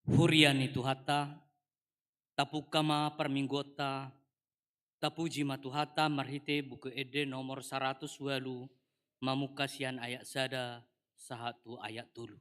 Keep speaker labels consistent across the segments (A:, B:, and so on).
A: Huriani tuhata, tapukama perminggota, tapuji matuhata marhite buku ede nomor 108, mamukasian ayat sada, sahatu ayat tulu.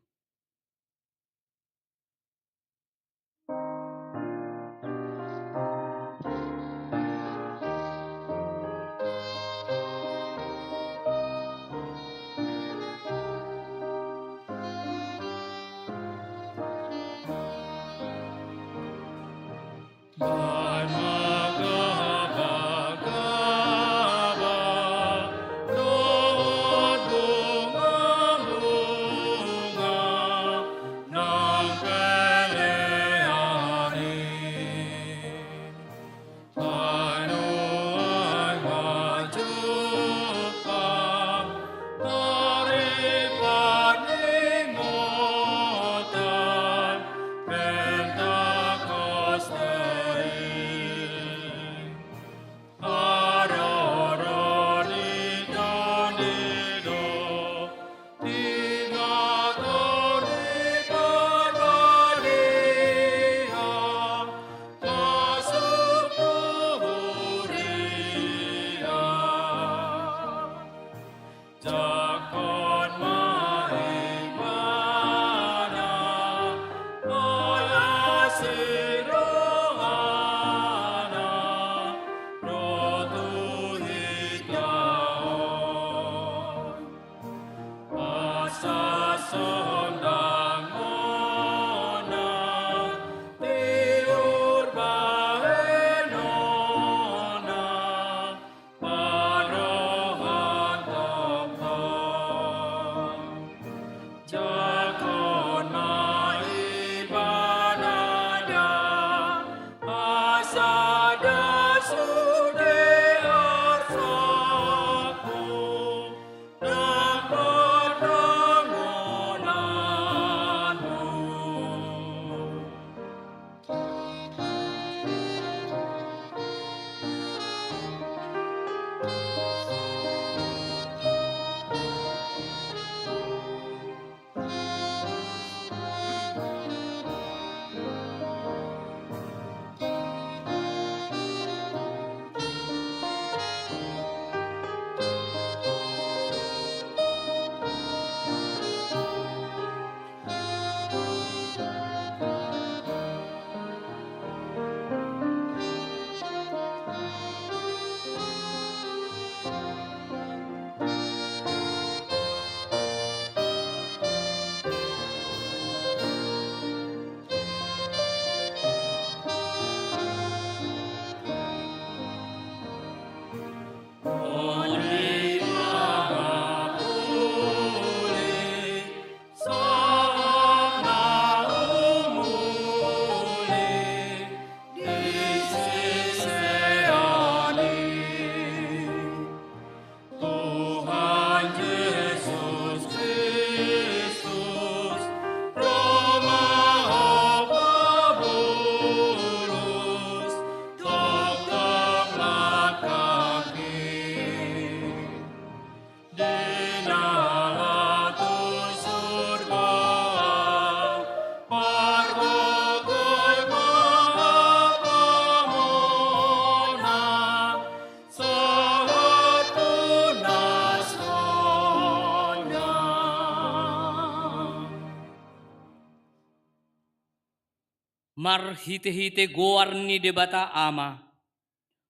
A: Marhite-hite goarni debata ama,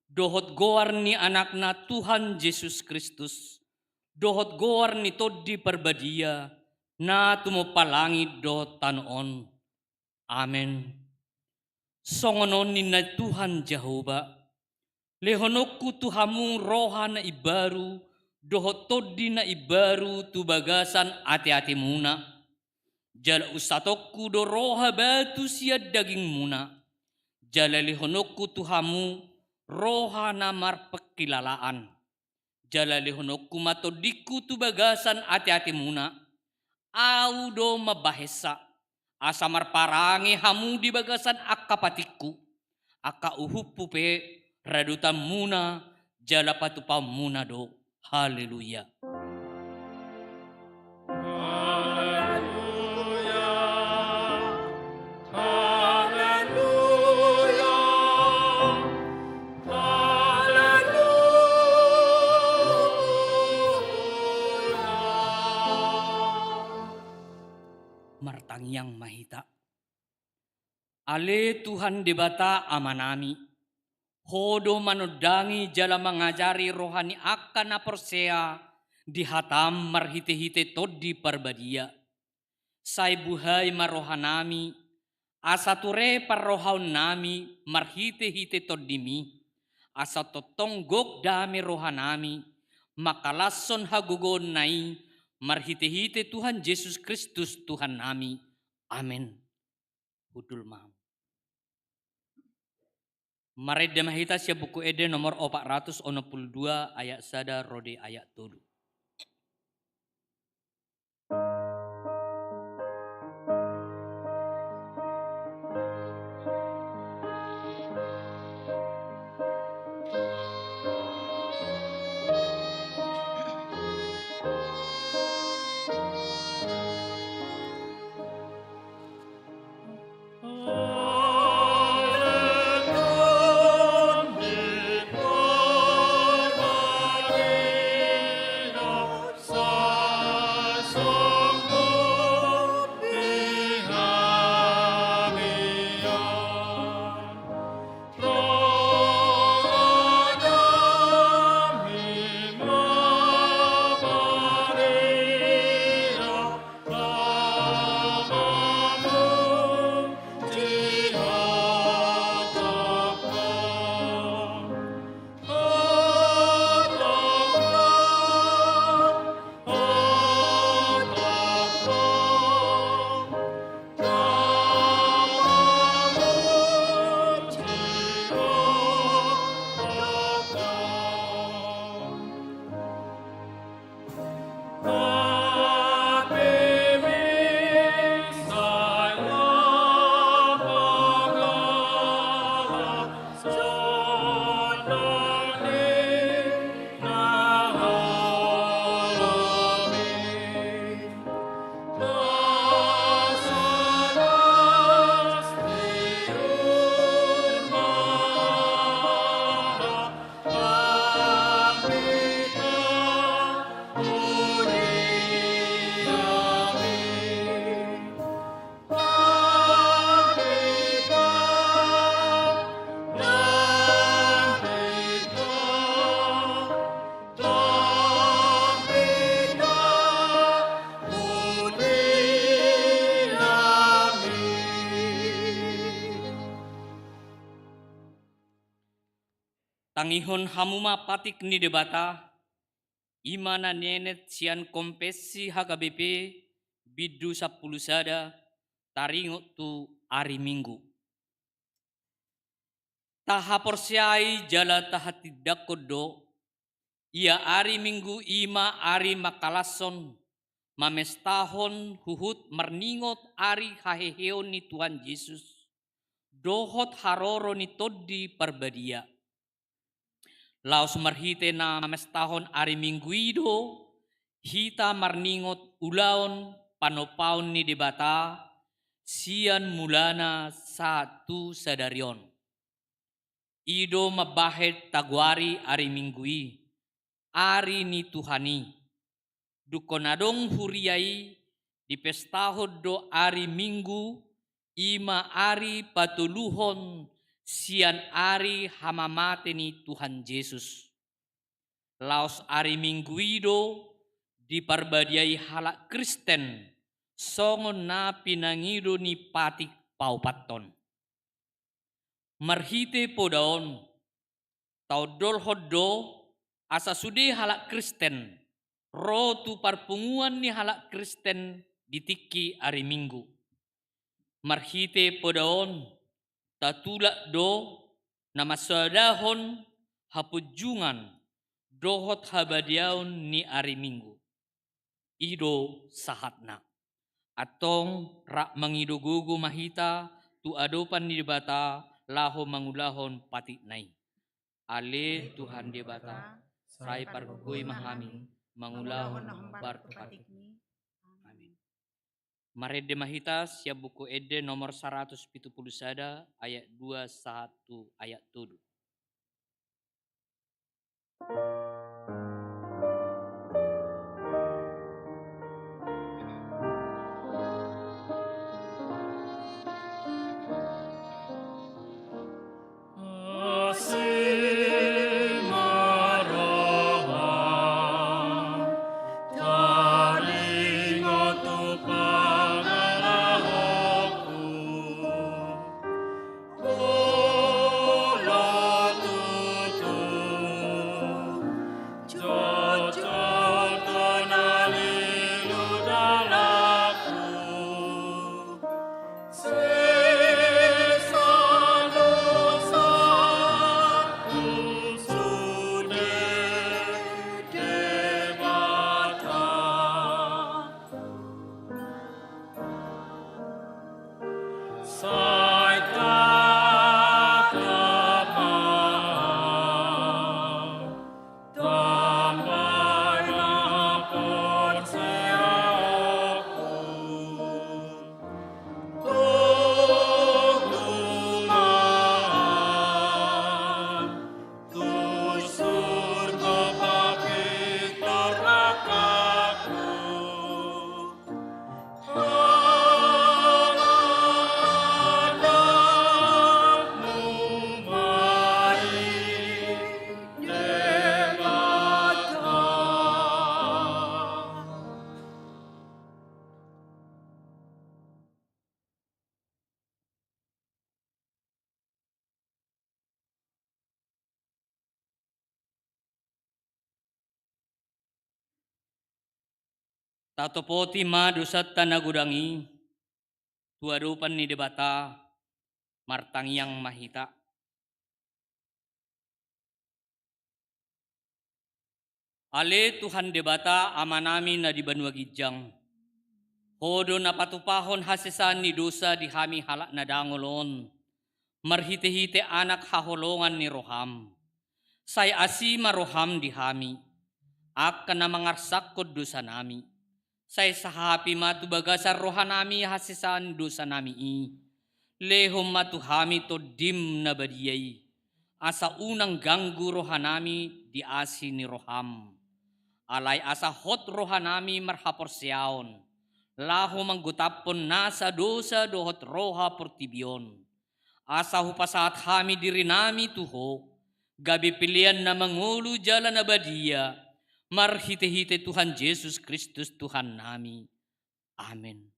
A: dohot goarni anakna Tuhan Yesus Kristus, dohot goarni toddi perbadia, na tumopalangi dohot tanon. Amen. Songonon ni na Tuhan Jehovah, lehonokku tuhamu roha na ibaru, dohot toddi na ibaru tu bagasan ati-ati muna. Jala usatokku do roha batu siad daging muna. Jala lehonokku tuhamu roha na marpekilalaan. Jala lehonokku matodikku tu bagasan ati-ati muna. Au do mabahesa. Asa marparangi hamu di bagasan akapatikku. Aka uhupu pe radutan muna jala patupam muna do. Haleluya.
B: Haleluya.
A: Sang Yang Mahita. Ale Tuhan debata amanami, hodo manodangi jala mengajari rohani akan aporsea di hatam marhite-hite todi parbadia. Sai buhay marohanami, asature parrohaun nami marhite-hite todimi, asa totonggok dami rohanami, makalason hagugon nai, marhite-hite Tuhan Yesus Kristus Tuhan nami. Amin. Hudul mam. Marede mahita siya buku ede nomor 462 ayat sada rode ayat 7. Tangihon hamuma patik ni debata, imana nenet sian kompesi HKBP bidu 10 sada taringot tu hari Minggu. Tahaporsiai jala tahatidak kodo, ia hari Minggu ima hari makalason, mamestahon huhut merningot hari haheheon ni Tuhan Yesus, dohot haroro ni todi parbadia. Laos marhite na mamestahon ari mingguido, hita marningot ulaon panopaon ni debata, sian mulana satu sadarion. Ido mabahet tagwari ari minggui, ari ni Tuhani. Dukonadong huriai di pestahod do ari Minggu, ima ari patuluhon sian ari hamamate ni Tuhan Yesus. Laos ari mingguido diparbadiai halak Kristen songon na pinangido ni patik paupaton. Marhite podaon taudol hoddo asa sude halak Kristen rotu parpunguan ni halak Kristen ditiki ari Minggu. Marhite podaon tatulak do nama sadahon hapujungan dohot habadiaon ni ari Minggu. Ido sahatna. Atong rak mangidogogo mahita tu adopan ni debata laho mangulahon patik nai. Ale Tuhan debata sai parkui mahami mangulahon bar patik. Amin. Marede mahita siap buku ede nomor 170 sada ayat 21 ayat 7. Tatopoti madusat tanagudangi, tuadupan ni debata, martangyang mahita. Ale Tuhan debata amanami na di Banua Gijang. Hodo na patupahon hasisan ni dosa di hami halak na dangolon. Marhite-hite anak haholongan ni Roham. Say asima Roham di hami. Akka na mangarsak ko dosa nami. Say sahapi matubagasar rohanami hasisan dosa nami i. Lehom matuhami to dim na badiyay. Asa unang ganggu rohanami di asi ni Roham. Alay asa hot rohanami marhapor siyaon. Laho manggutapon nasa dosa dohot roha portibion. Asa hupasat hami diri nami tuho. Gabi pilihan na mangulu jalan abadia. Marhite-hite Tuhan Yesus Kristus Tuhan nami. Amin.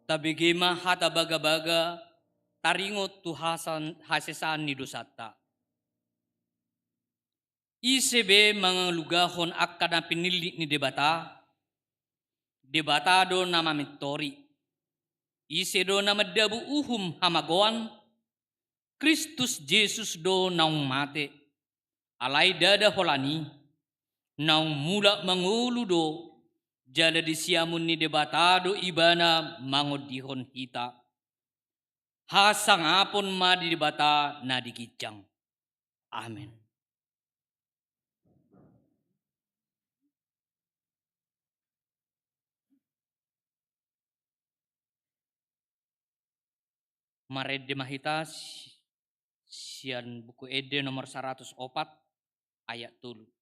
A: Tabigima hata baga-baga, taringot tuhasan hasisan ni dosata. Isebe mga lugahon akka na pinili ni debata, debatado na mamitori. Ise do na madabu uhum hamagoan, Kristus Jesus do naung mate, alay dada holani, naung mula mangulu do, jala di siamun ni debatado ibana mangodihon hita. Hasangapon ma di debata na digijang. Amen. Mared de mahita sian buku Ede nomor 104 ayat 3.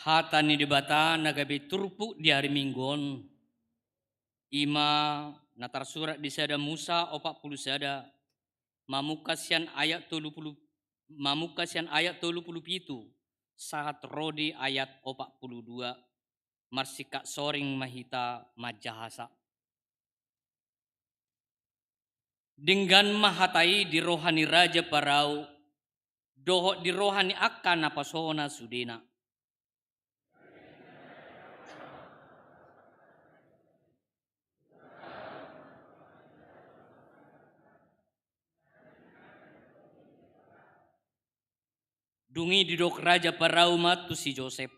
A: Hata ni debata nagabi turpu di hari Minggon. Ima natar surat di sada Musa 40 sada. Mamukasian ayat 30 mamukasian ayat 37. Sahat rodi ayat 42. Marsika soring mahita majahasa. Dengan mahatai di rohani raja parau. Dohot di rohani akan napasona sudena. Dungi didok raja parau matu si Joseph.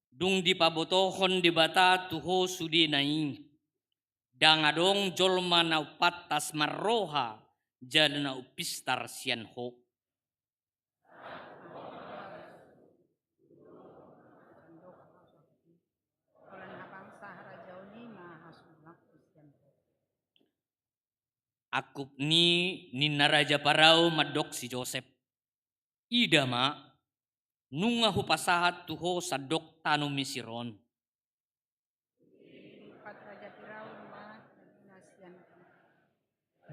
A: Dung dipabotohon di bata tuho sudi naing. Dangadong jolma na patas marroha Jalan na upistar siyan ho. Akup ni naraja parau madok si Joseph. Ida ma, nunga hupasahat tuho sa dok tano misiron.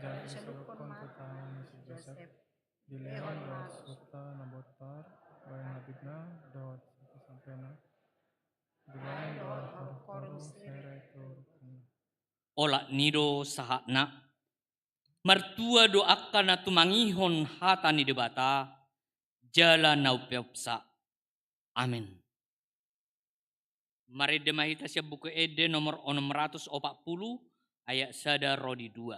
B: Jadi salukon ko tayo ni si Joseph. Dileon dot sukta na botar, bayan labid na dot sampai na. Dileon dot koru sere turun.
A: Ola nido sahakna. Martua doakan na tumangihon hata ni debata, jala na upiapsa. Amin. Mari demahita siya buku Ede nomor 640 ayat sada rodi 2.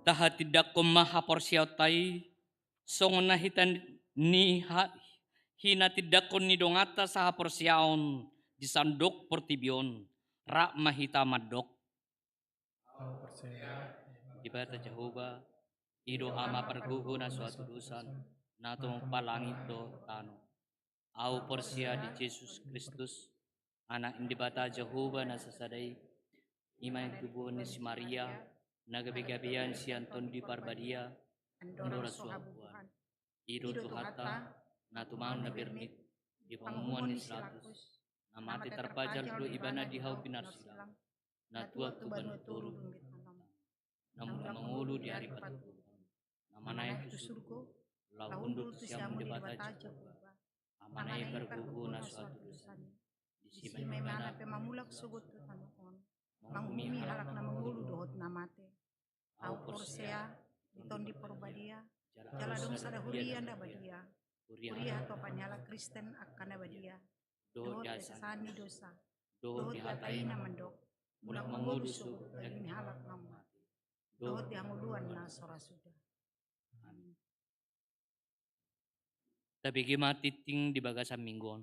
A: Taha tidak kumaha porsiautai, songon na hitan ni hina tidak kon ni dongata saha porsiaon di sandok portibion, rak mahita madok. Ibata Jehovah, ido hama pergugu na suatu dusan, nato palangit do tano. Au porsia di Yesus Kristus, anak indibata Jehovah na sasadai, imay tubuh ni si Maria, nagabi-gabian si Anton di Parbadia, Andora suapuan, ido tuhata, na tumang na birnit, di pangumuan ni Slatus, na mati terpajar do ibana di hau pinarsilang, na tuak tuban turu, namun mengulu di hari patuh, namanay tu surgo, laundur tu siam di bata Jehovah, amanay bergugu na suatu dusan, di simay mana pemamulak sugot tu tanukon, mangumi halak na mengulu dohot na mate, au porsea, diton di Porbadia, jala dong sada hurian da badia, huria atau panyala Kristen akan da badia, dohot desasani dosa, dohot dihatai na mendok, mulak mengulu sugot daging halak na mate, dohot dianguluan na sora sudah. Amin. Tapi gimana titing di bagasan mingguan.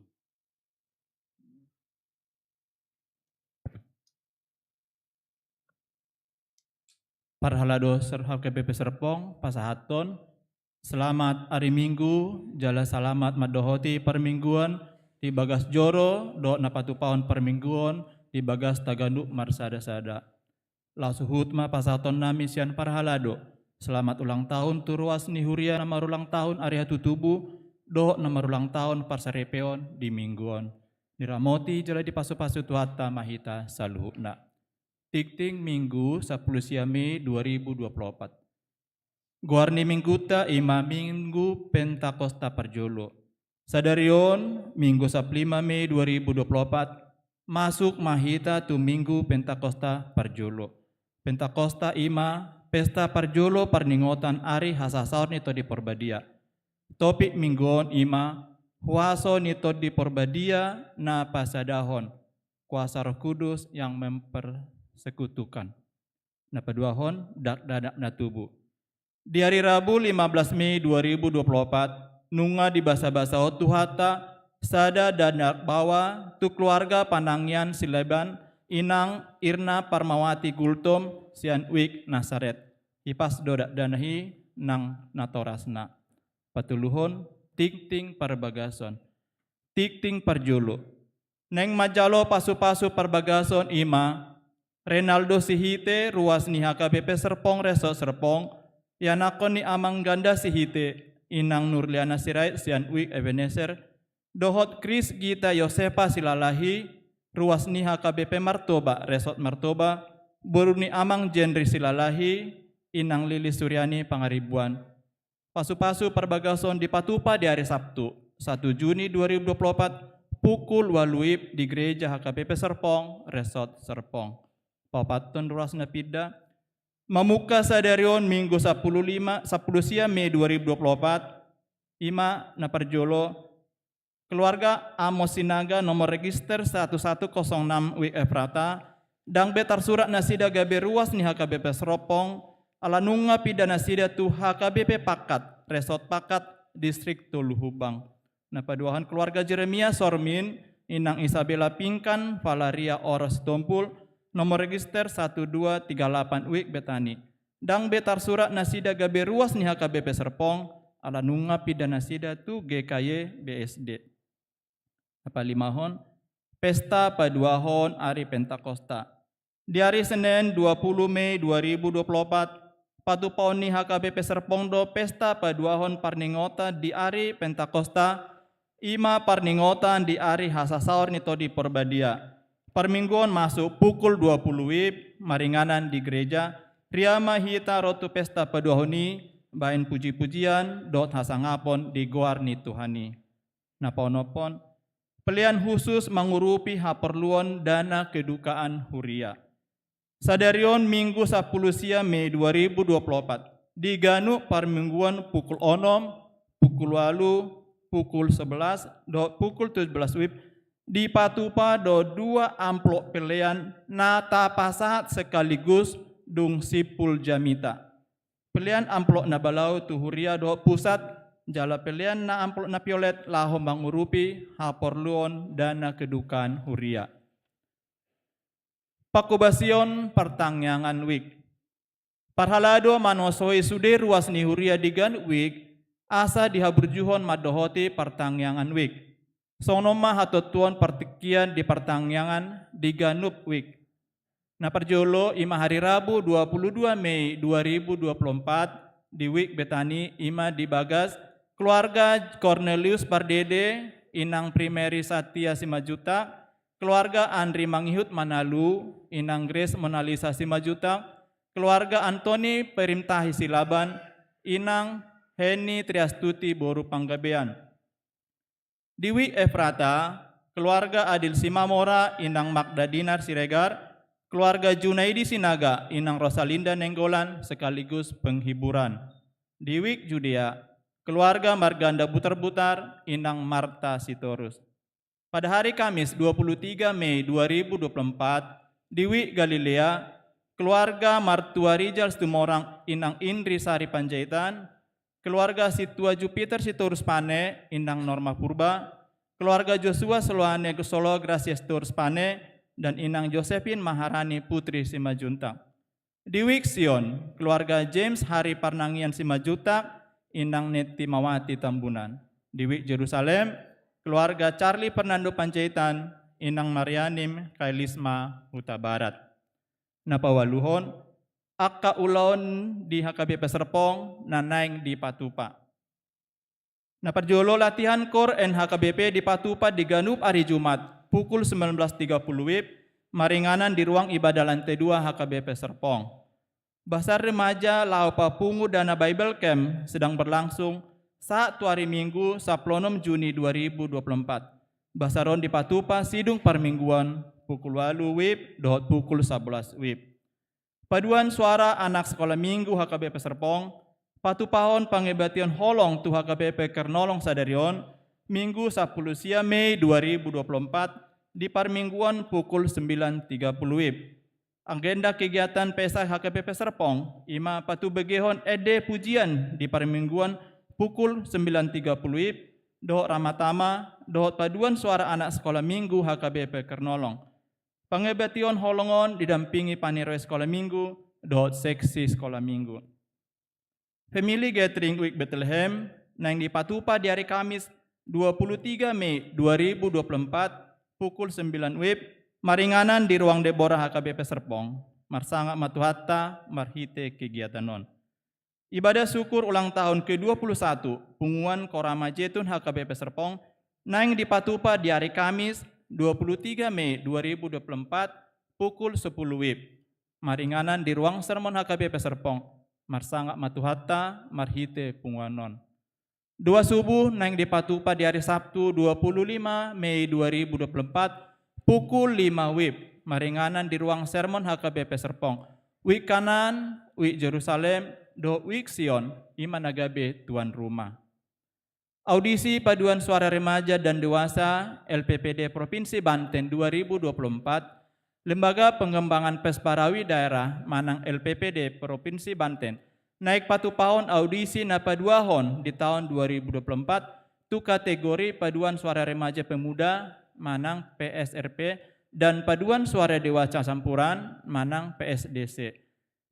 B: Parhalado serhal KPP Serpong, Pasahaton, selamat hari Minggu, jala salamat madohoti permingguan, di bagas joro, do napatupahon permingguan, di bagas taganduk marsada-sada. Lasuhut ma pasahaton nami sian parhalado, selamat ulang tahun turuas ni huria nama ulang tahun area tutubu, do nama ulang tahun parsarepeon di mingguan. Niramoti jala di pasu-pasu tuata mahita saluhutna. Tikting Minggu 10 Mei 2024. Guarni mingguta ima Minggu Pentakosta Parjolo. Sadarion Minggu 15 Mei 2024 masuk mahita tu Minggu Pentakosta Parjolo. Pentakosta ima pesta parjolo parningotan ari hasasaur nito di porbadia. Topik mingguon ima huaso nito di porbadia na pasadahon. Kuasa Roh Kudus yang mempersekutukan. Na paduahon dadak na tubuh. Di hari Rabu 15 Mei 2024, nunga di basa-basa Tuhata, sada dadak bawa tu keluarga panangyan sileban inang Irna Parmawati Gultom sian Wik Nasaret. Ipas dodak danahi nang natorasna. Patuluhon ting parbagason. Ting parjolo. Neng majalo pasu-pasu parbagason ima Renaldo Sihite ruas ni HKBP Serpong Resort Serpong yanakon ni amang ganda Sihite inang Nurliana Sirait sian Wik Ebenezer dohot Kris Gita Yosepa Silalahi ruas ni HKBP Martoba Resort Martoba buru ni amang Jendri Silalahi inang Lili Suryani Pangaribuan. Pasu-pasu parbagason di Patupa di hari Sabtu 1 Juni 2024 pukul 8 di gereja HKBP Serpong Resort Serpong. Papaton ruas napida Mamuka sadarion Minggu 10 siang Mei 2024 ima naparjolo keluarga Amos Sinaga nomor register 1106 WF Rata dang betar surat nasida gabe ruas ni HKBP Serpong ala nunga pidana sida tu HKBP Pakat Resort Pakat Distrik Tuluhubang. Na paduahan keluarga Jeremia Sormin inang Isabella Pingkan Valeria Oros Tompul nomor register 1238 Wik Betani. Dang betar surat nasida gabe ruas ni HKBP Serpong ala nunga pidana sida tu GKY BSD. Apa limahon pesta paduahon Ari Pentakosta. Di hari Senin 20 Mei 2024 patupaon ni HKBP Serpong do pesta paduahon parningota di Ari Pentakosta ima parningotan di Ari hasasaur nito di Porbadia. Permingguan masuk pukul 20 WIB maringanan di gereja Riama hita rotu pesta paduahoni bain puji-pujian dot hasangapon di goar ni Tuhani. Naponopon pelian khusus mengurupi haperluan dana kedukaan huria. Sadarion Minggu 10 siang Mei 2024 di Ganu permingguan pukul 6, pukul 8, pukul 11, pukul 17 WIB di Patupa do 2 amplop pilihan nata pasahat sekaligus dung sipul jamita. Pilihan amplop na balau tuhuria do pusat jala pilihan na amplop na piolet laho mangurupi haporluon dana kedukaan huria. Pakubasion pertangyangan wik. Parhalado manosoi sude ruas ni huria digan wik asa dihaburjuhon madohoti pertangyangan wik. Sonoma hatotuan pertikian di pertangyangan di Ganup Wik. Na perjolo ima hari Rabu 22 Mei 2024 di Wik Betani ima di Bagas keluarga Cornelius Pardede inang Primeri Satya Simajuta, keluarga Andri Mangihut Manalu inang Grace Monalisa Simajuta, keluarga Antoni Perimtahi Silaban inang Heni Triastuti Boru Panggabean. Di Wik Efrata, keluarga Adil Simamora inang Magda Dinar Siregar, keluarga Junaidi Sinaga inang Rosalinda Nenggolan sekaligus penghiburan. Di Wik Judea, keluarga Marganda Butar-Butar inang Marta Sitorus. Pada hari Kamis 23 Mei 2024 di Wik Galilea, keluarga Martua Rijal Stumorang inang Indri Sari Panjaitan, keluarga Situa Jupiter Sitorus Pane inang Norma Purba, keluarga Joshua Seloane Solo Gracias Torus Pane dan inang Josephine Maharani Putri Simajuntang. Di Wik Sion, keluarga James Hari Parnangian Simajuta inang Neti Mawati Tambunan. Di Wik Jerusalem, keluarga Charlie Fernando Panjaitan inang Marianim Kailisma Huta Barat. Napawaluhon Akka ulon di HKBP Serpong nanaing di Patupa. Na perjolo latihan kor NHKBP di Patupa di Ganup hari Jumat pukul 19.30 WIB maringanan di ruang ibadah lantai 2 HKBP Serpong. Basar remaja Lau Papungu Dana Bible Camp sedang berlangsung saat hari Minggu 16 Juni 2024. Basaron di Patupa sidung permingguan pukul 8 WIB dot pukul 11 WIB. Paduan suara anak sekolah minggu HKBP Serpong, patupahon pangebatian holong tu HKBP Kernolong Sadarion, Minggu 10 Mei 2024 di Parmingguan pukul 9.30 WIB. Agenda kegiatan PSI HKBP Serpong, ima patu begehon ede pujian di Parmingguan pukul 9.30 WIB, dohot ramatama, dohot paduan suara anak sekolah minggu HKBP Kernolong. Pangebation holongon didampingi paniroi sekolah minggu, dohot seksi sekolah minggu. Family Gathering Week Bethlehem, yang dipatupa di hari Kamis 23 Mei 2024, pukul 9 WIB, maringanan di ruang Deborah HKBP Serpong, marsanga matuhatta, marhite kegiatan non. Ibadah syukur ulang tahun ke-21, Punguan Korama Jetun HKBP Serpong, yang dipatupa di hari Kamis 23 Mei 2024 pukul 10 WIB. Maringanan di ruang sermon HKBP Serpong, marsanga matuhatta, marhite punguanon. Dua subuh yang dipatupa di hari Sabtu 25 Mei 2024 pukul 5 WIB. Maringanan di ruang sermon HKBP Serpong. WIB kanan, WIB Jerusalem, do WIB Sion, iman agabe tuan rumah. Audisi paduan suara remaja dan dewasa LPPD Provinsi Banten 2024, Lembaga Pengembangan Pesparawi Daerah Manang LPPD Provinsi Banten, naik patupahon audisi na paduahon di tahun 2024 tu kategori paduan suara remaja pemuda Manang PSRP dan paduan suara dewasa campuran Manang PSDC.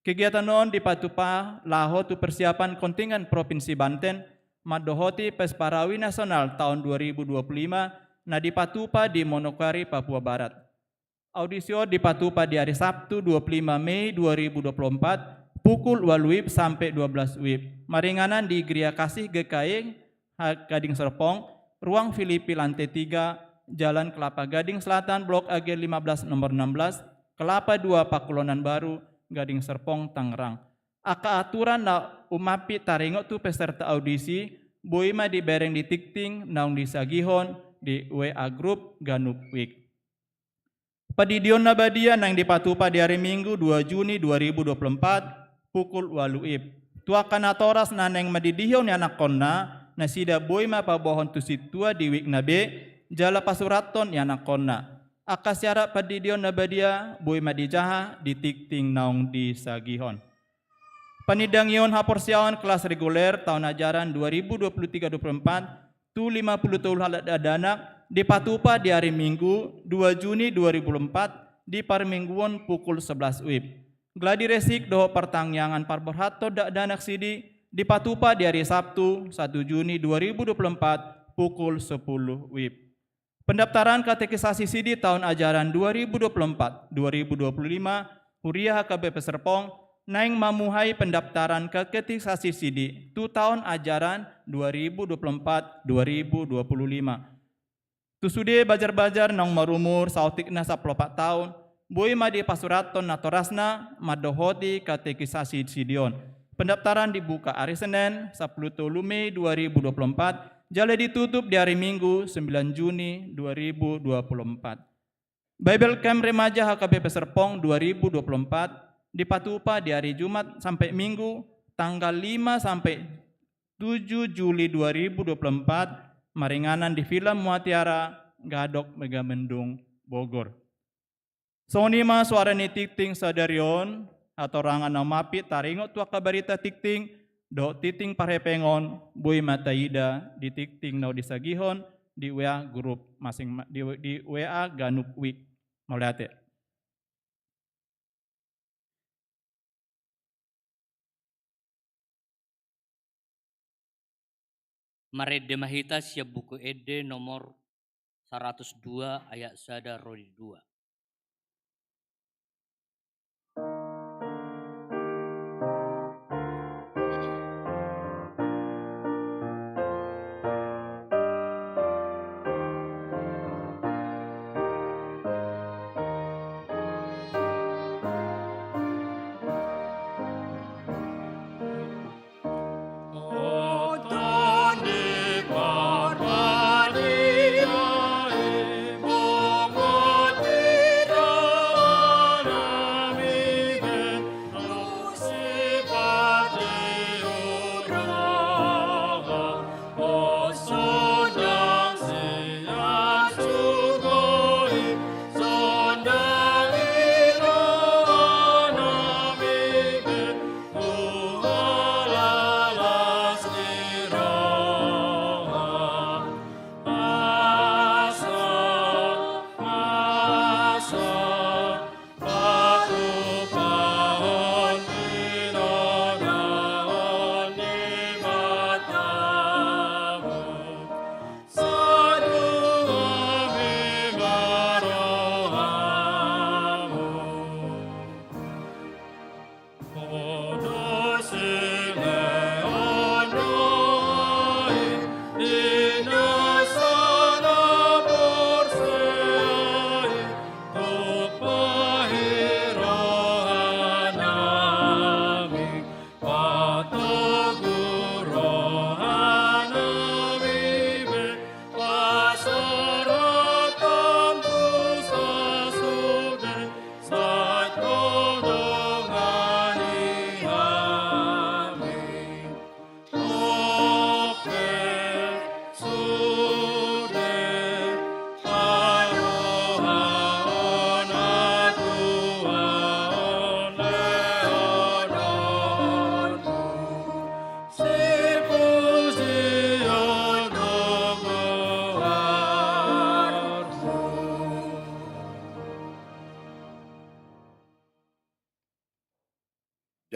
B: Kegiatan non dipatupa laho tu persiapan kontingen Provinsi Banten Madohoti Pesparawi Nasional tahun 2025 na dipatupa di Monokari, Papua Barat. Audisio dipatupa di hari Sabtu 25 Mei 2024 pukul 2 WIB sampai 12 WIB. Maringanan di Geria Kasih GKI Gading Serpong, Ruang Filipi lantai 3, Jalan Kelapa Gading Selatan, Blok AG 15 nomor 16, Kelapa 2 Pakulonan Baru, Gading Serpong, Tangerang. Aka aturan na umapi taringok tu peserta audisi, boima di bereng di tikting, naung di sagihon, di WA Group Ganup Week. Padidion nabadia yang dipatupa di hari Minggu 2 Juni 2024, pukul 8 WIB. Tuakan atoras naneng madidion anak konna, na sida boima pabohon tu situa di Week nabe, jala pasuraton anak konna. Aka syara padidion nabadia, boima di jaha, di tikting, naung di sagihon. Panidangyon haporsiawan kelas reguler tahun ajaran 2023-24 tu 50 tahun halat adanak dipatupa di hari Minggu 2 Juni 2024 di Parmingguan pukul 11 WIB. Gladi resik doho pertangyangan parborhato dak danak sidi dipatupa di hari Sabtu 1 Juni 2024 pukul 10 WIB. Pendaftaran katekisasi sidi tahun ajaran 2024-2025 Huriah HKBP Serpong naing mamuhai pendaftaran ke katekisasi sidi tu tahun ajaran 2024-2025. Tu sude bajar-bajar nang marumur sautikna 14 tahun, boi madi pasuraton natorasna madohoti katekisasi sidion. Pendaftaran dibuka hari Senin 10 Mei 2024, jale ditutup di hari Minggu 9 Juni 2024. Bible Camp Remaja HKBP Serpong 2024 dipatupa di hari Jumat sampai Minggu tanggal 5 sampai 7 Juli 2024 maringanan di Film Muatiara Gadok Megamendung Bogor. Sonima suara ni tikting sadarion atau rangan namapi taringot tua kabarita tikting do titing parepengon bui mataida di tikting nau disagihon di WA grup masing di WA Ganup Week mauliate.
A: Marede mahita siap buku ede nomor 102 ayat sada rodi 2.
C: Maria,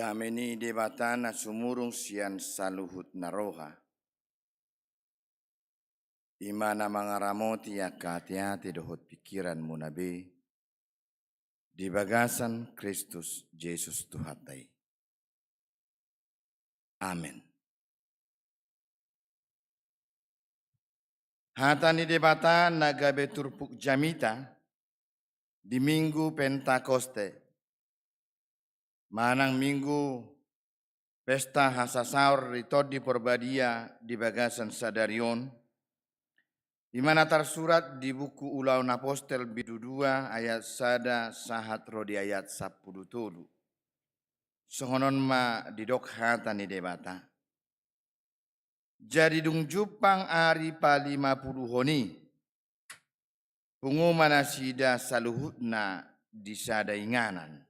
C: Dameni debatana sumurung sian saluhut naroha. Imana mangaramoti ya hati-hati dohot pikiran munabe. Di bagasan Kristus Yesus Tuhatai. Amin. Hatani debata nagabe turpuk jamita di minggu Pentakoste. Manang minggu pesta hasasaur ritodi porbadia di bagasan sadarion. Di mana tersurat di buku Ulaun Apostel bidudua ayat sada sahat rodi ayat 10. Sohonon ma didok hatani debata. Jadi dung jupang ari pa 50 honi. Pungu manasida saluhutna di sada inganan.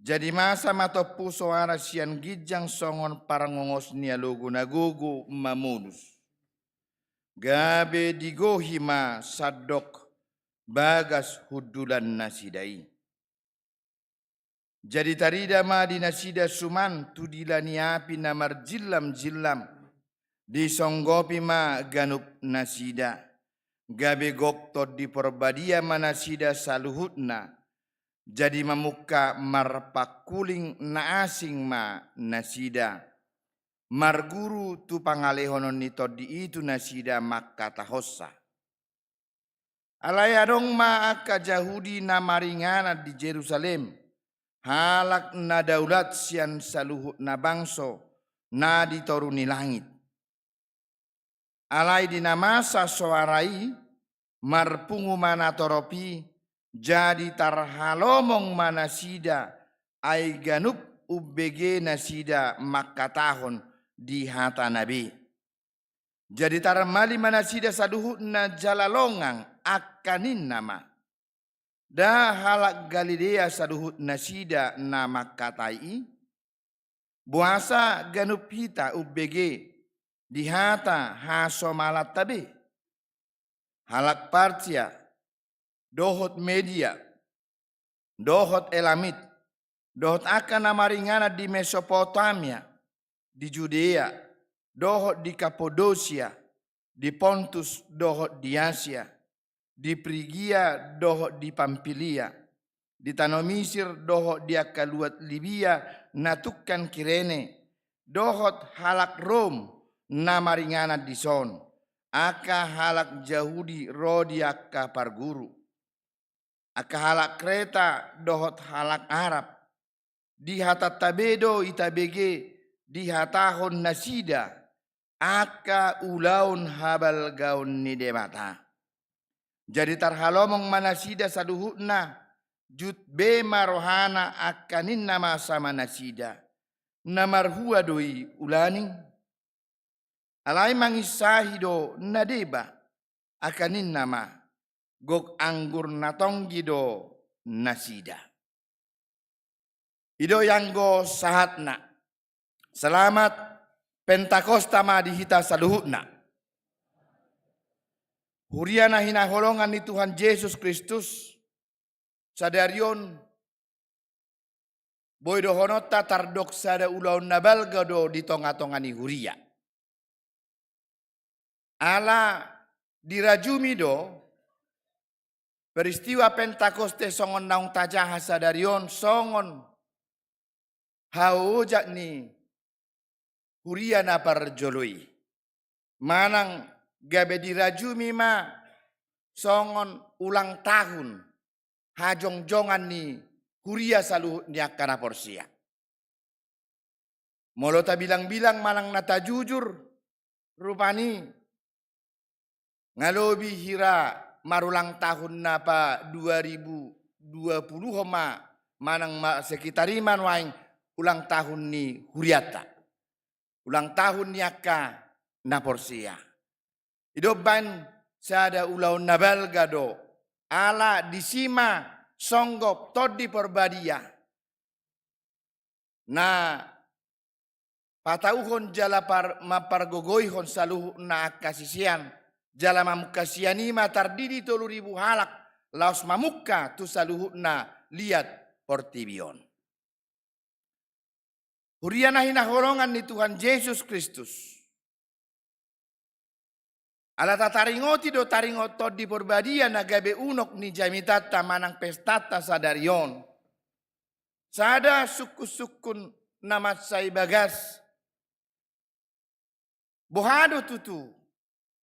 C: Jadi masa matopu soara sian gijang songon parangongos nia logo nagogo mamunus. Gabe digohima sadok bagas hudulan nasidai. Jadi tarida ma di nasida suman tudilani api namar jilam di songgopi ma ganup nasida. Gabe gokto di porbadia manasida saluhutna. Jadi mamuka marpakuling na asing ma nasida. Marguru tu pangalehonon nito di itu nasida makata hossa. Alayadong ma akka Jahudi na maringana di Jerusalem. Halak na daulat sian saluhut na bangso na ditoruni langit. Alay dinamasa soarai marpungu mana toropi jadi tarhalomong manasida ay ganup ubege nasida makatahon di hata nabi. Jadi taramali manasida saduhut na jalalongang akanin nama. Da halak Galilea saduhut nasida nama katai. Buasa ganup hita ubege di hata hasomalat tabe. Halak Partia, dohot Media, dohot Elamit, dohot akan namaringana di Mesopotamia, di Judea, dohot di Kapodosia, di Pontus, dohot di Asia, di Prigia, dohot di Pampilia, di Tanah Mesir, dohot di akaluat Libya, natukan Kirene, dohot halak Rom, namaringana di son, aka halak Yahudi rodi akka parguru, aka halak Kreta, dohot halak Arab, di hata tabedo itabege, di hatahon nasida, aka ulaun habal gaun ni demata. Jadi tarhalomong manasida saduhutna, jut be marohana akanin nama sama nasida. Namarhua doi ulaning. Alay mangisahido nadeba akanin nama. Gok anggur natonggido nasida. Ido yang go sahatna. Selamat Pentakosta ma dihita saluhutna. Huriana hinaholongan ni Tuhan Yesus Kristus. Sadarion. Boydo honota tardok sada ulaun nabal gado di tonga-tongani huria. Ala dirajumi do. Peristiwa Pentakoste songon naung tajaha sadarion songon. Haujak ni huria na parjoloi. Manang gabe dirajumi ma songon ulang tahun hajong-jongan ni huria saluhut ni akana porsia. Molota bilang-bilang malang nata jujur rupani ngalobi hira marulang tahun napa 2020 homa manang sekitariman waing ulang tahun ni huriata. Ulang tahun ni akka na porsia. Idoban sada ulaun nabal gado ala disima songgop todi porbadia. Na patauhon jala mapargogoihon saluh na kasisian jala mamukasianima tardidi 3.000 halak laos mamukka tu saluh na liat portibion. Huriana hinahorongan ni Tuhan Yesus Kristus. Ala tataringoti do taringoto di porbadia na gabe unok ni jamitata manang pestata sadarion. Sada suku-sukun namat say bagas. Bohado tutu.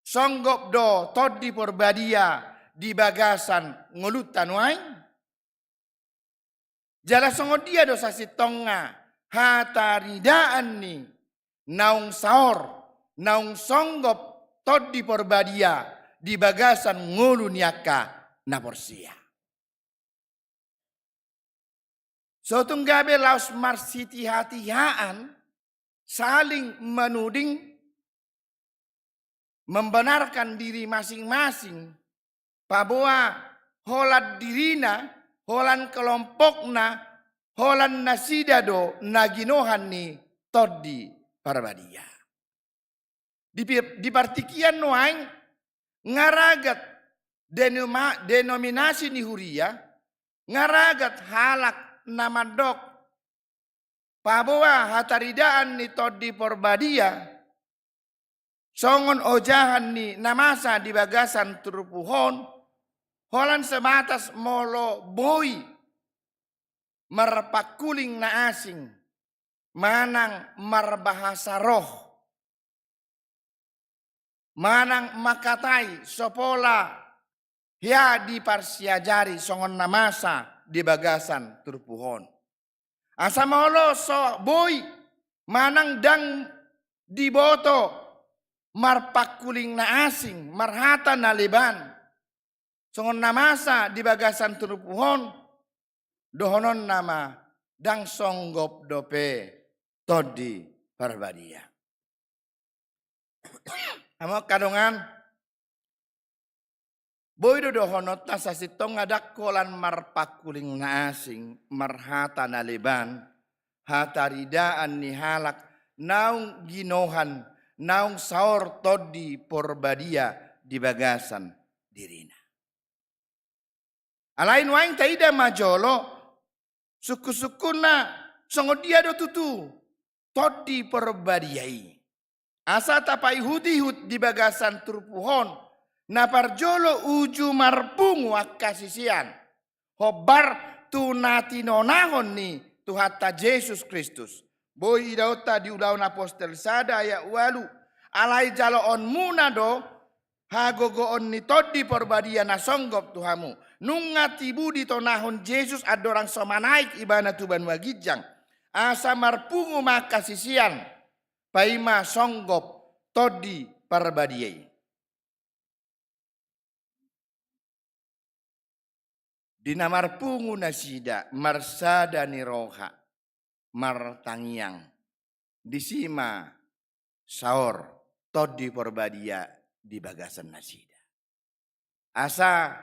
C: Songgop do tod di porbadia di bagasan ngulutan wain. Jala songodia do sasitonga hataridaan ni naung saor, naung songgop tod di porbadia di bagasan ngulu niaka na porsia. So tunggabe laos marsiti hati-haan saling menuding membenarkan diri masing-masing paboa holad dirina, holan kelompokna, holan nasidado naginohan ni todi parbadia. Di partikian noaing ngaragat denominasi ni huria, ngaragat halak namadok paboa hataridaan ni todi porbadia, songon ojahan ni namasa di bagasan turupuhon, holan sebatas molo boy marpakuling na asing, manang marbahasa roh, manang makatay sopola ya di parsiajari songon namasa di bagasan turupuhon. Asa molo so boy manang dang diboto marpakuling na asing, marhata na liban. Songon namasa di bagasan turupuhon, dohonon nama dang songgop dope todi parbadia. Amo kadongan boy do dohonot na sa sitong ngadakolan marpakuling na asing, marhata na liban, hataridaan ni halak, naung ginohan, naung saor todi porbadia di bagasan dirina. Alain waing taida majolo, suku-suku na songodia do tutu, todi porbadiai. Asa tapai hudihut di bagasan turpuhon, na parjolo uju marpungu akasisian. Hobar tunati nonahon ni Tuhata Yesus Kristus. Boy idauta di ulaun apostel sada ya walu. Alai jaloon munado hagogoon ni todi porbadia na songgop Tuhamu. Nunga tibu di tonahon Yesus adorang somanaik ibana tuban wagijang. Asa marpungu makasisian. Paima songgop todi parbadiai. Dina marpungu nasida marsada ni roha martangiang. Disima saor todi porbadia di bagasan nasida. Asa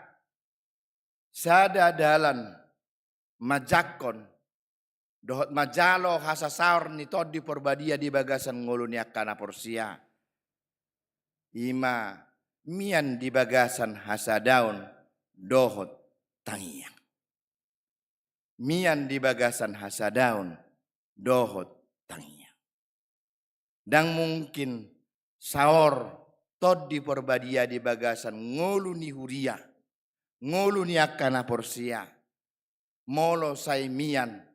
C: sada dalan majakon dohot majalo hasa saor ni todi porbadia di bagasan ngulunia kana porsia. Ima mian di bagasan hasa daun dohot tangiang. Mian di bagasan hasa daun dohot tangiang. Dan mungkin saor todi porbadia di bagasan ngulu ni huria, ngulu ni akana porsia, molo say mian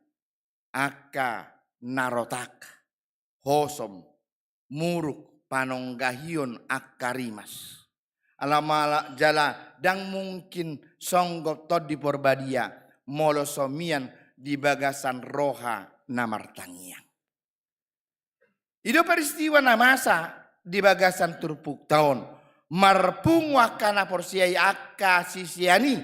C: aka narotak, hosom, muruk, panonggahion akarimas. Alamala jala dang mungkin songgop todi porbadia, molo somian di bagasan roha namartangiang. Ido peristiwa namasa di bagasan turpuk tahun marpungwa kana porsiai akka sisiani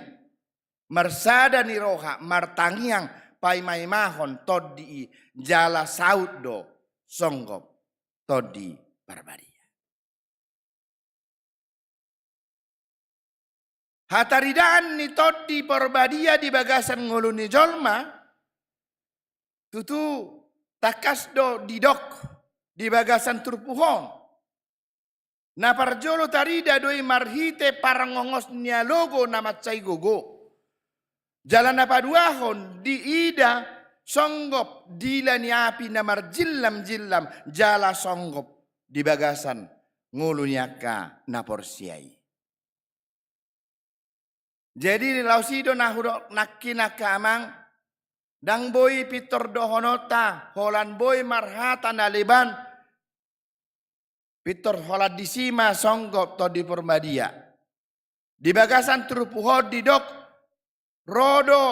C: marsada ni roha martangiang paimaimahon todi jala saud do songgop todi parbadia. Hataridaan ni todi parbadia di bagasan nguluni jolma tutu takas do didok di bagasan turpuhon. Na parjolo tarida doi marhite parangongos nia logo namat say gogo. Jalan apa duahon di ida songgop dilani api namar jillam jala songgop di bagasan ngulunyaka naporsiai. Jadi lausido nahuro nakkinaka amang dang boy pitor dohonota holan boy marhata naliban pitor holat disima songgop to di permadia. Di bagasan trupuhod di dok rodo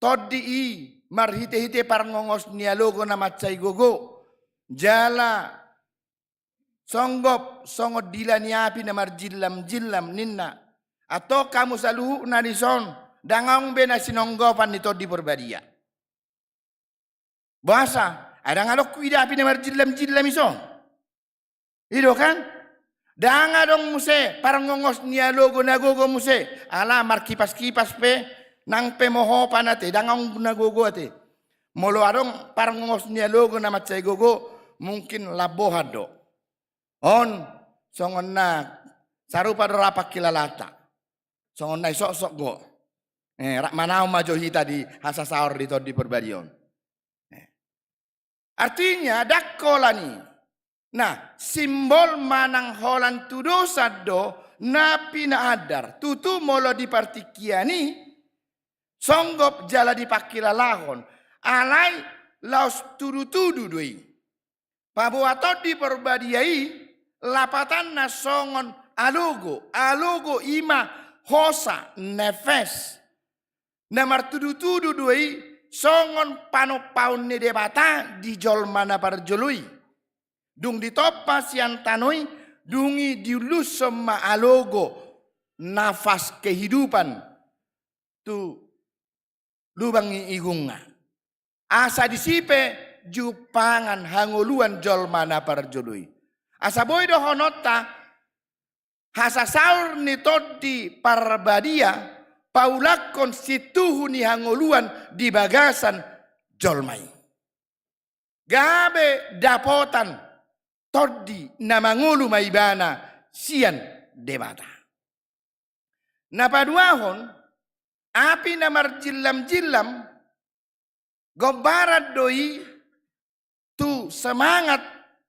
C: todi i marhite-hite parngongos nialogo na macay gogo jala songgop songod dila niapi na marjillam ninna atau kamu saluhu na nison dangong be na sinonggopan nito di perbadia. Bahasa ada ngalok kuida api na marjillam ison. Ido kan? Danga dong muse parngongos nialogo na gogo muse ala markipas-kipas pe nang pemoho panate dangong nagogo ate molo adong parngongos nialogo na macay gogo mungkin labohado on songon na sarupa dorapak kilalata songon na sok go rak manau majohita di hasasaur di perbadion artinya dakolani. Nah, simbol manang holan tudo saddo napi na adar tutu molo di partikiani songgop jala di pakilalahon alai laos tudu doi pabuato di perbadiai lapatan na songon alugo ima hosa nefes namar tudu doi songon panopaun ne debata di jol mana parjolui dung ditopa sian tanoi dungi diulus sama alogo nafas kehidupan tu lubangi igunga asa disipe jupangan hanguluan jol mana parjolui asa boy do honota hasa saur ni todi parbadia paulakon situhu ni hanguluan di bagasan jolmai gabe dapotan todi namangulu maibana sian debata. Napaduahon api namar jillam gobarat doi tu semangat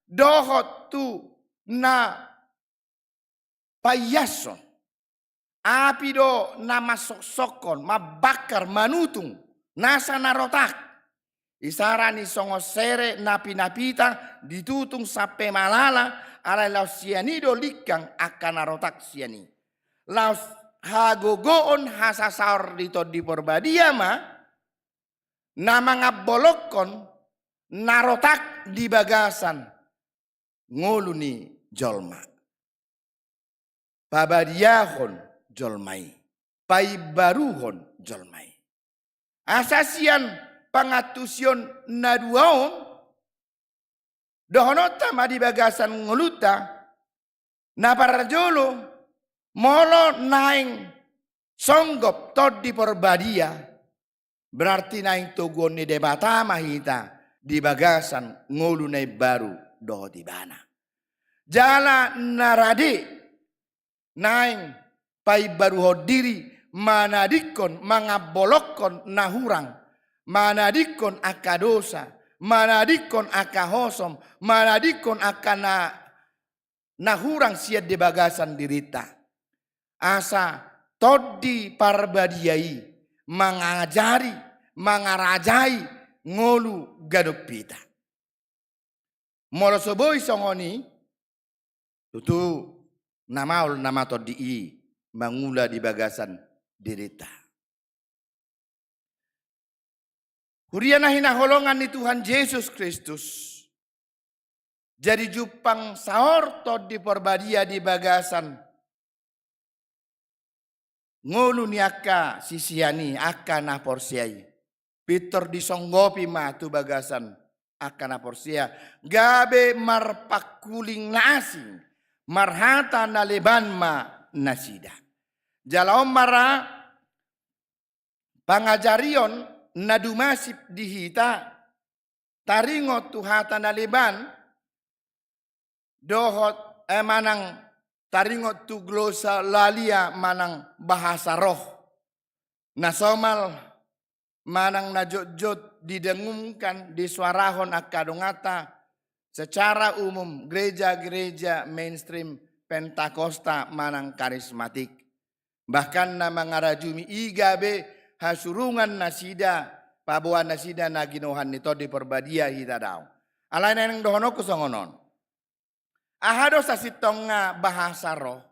C: dohot tu na payason api do nama sok-sokon mabakar manutung nasa narotak isarani songo sere napi-napita ditutung sampai malala ala laus sianido likang akan narotak siani. Laus hagogoon hasasaur dito di porbadia ma nama ngabolokon narotak di bagasan nguluni jolma. Pabadiahon jolmai. Paibaruhon jolmai. Asasian pangatusion naduaon dohonota madi bagasan nguluta na parajolo molo naing songgop tod di porbadia berarti naing tugon ni debata mahita di bagasan ngulunay baru doho di bana jala naradi naing pai baru hodiri manadikon mangabolokon nahurang manadikon akadosa, manadikon akahosom, manadikon akana nahurang siad di bagasan dirita. Asa todi parbadiai mangajari, mangarajai ngolu gadok pita. Molo soboi songoni tutu namaul nama todi i mangula di bagasan dirita. Huriana hinaholongan ni Tuhan Yesus Kristus. Jadi jupang saor to di porbadia di bagasan. Ngulu ni aka sisiani aka na porsiai. Pitor disonggopi ma tu bagasan aka na porsia. Gabe marpakuling na asing. Marhata na leban ma nasida. Jalaom mara pangajarion nadumasip dihita taringot tuhata naliban dohot manang taringot tu glosa lalia manang bahasa roh nasomal manang najot-jot didengungkan, disuarahon akadongata secara umum gereja-gereja mainstream Pentakosta manang karismatik. Bahkan nama ngarajumi igabe hasurungan nasida, pabuan nasida na ginohan nito di perbadia hita daw. Alay na nang dohono kusongonon. Ahado sa sitong nga bahasa roh,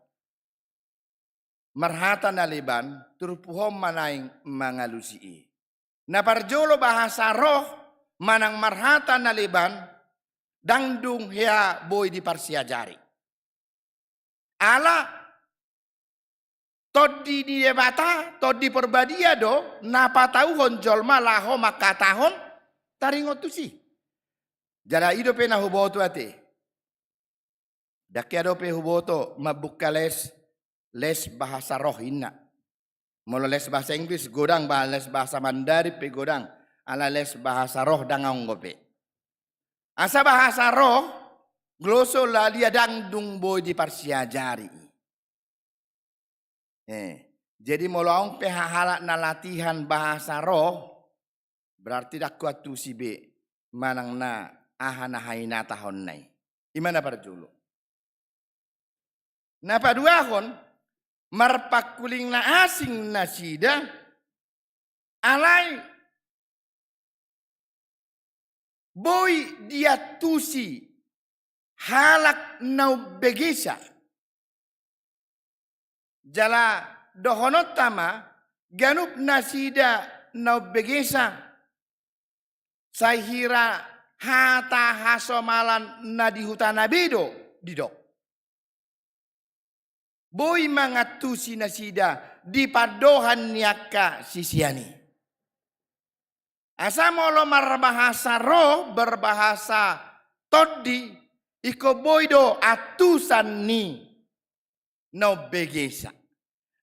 C: marhata na liban, turpuhom manaing mga lusii. Naparjolo bahasa roh, manang marhata na liban, dangdung hea boy di parsiajari. Ala, todi di debata, todi perbadia do, napatauhon jolma laho makatahon, taringot tu si. Jada ido pe na huboto ate. Dakyado pe huboto mabuka les bahasa roh inna. Mula les bahasa Inggris godang, les bahasa Mandarin pe godang, ala les bahasa roh dangang gope. Asa bahasa roh, gloso la dia dangdung boy di parsiajari. Jadi mulaong pe halak na latihan bahasa roh, berarti dak kuat tu si be manang na ahana haina tahon nai. Imana parjulo. Na paduahon marpakuling na asing nasida alai boy dia tusi halak nau begesa jala dohonot tama ganup nasida nau begesa sahira hata hasomalan na di hutan nabido didok. Boy mga tusi nasida di padohan niyaka sisiani. Asa molo marbahasa roh berbahasa todi iko boy do atusan ni no begesa.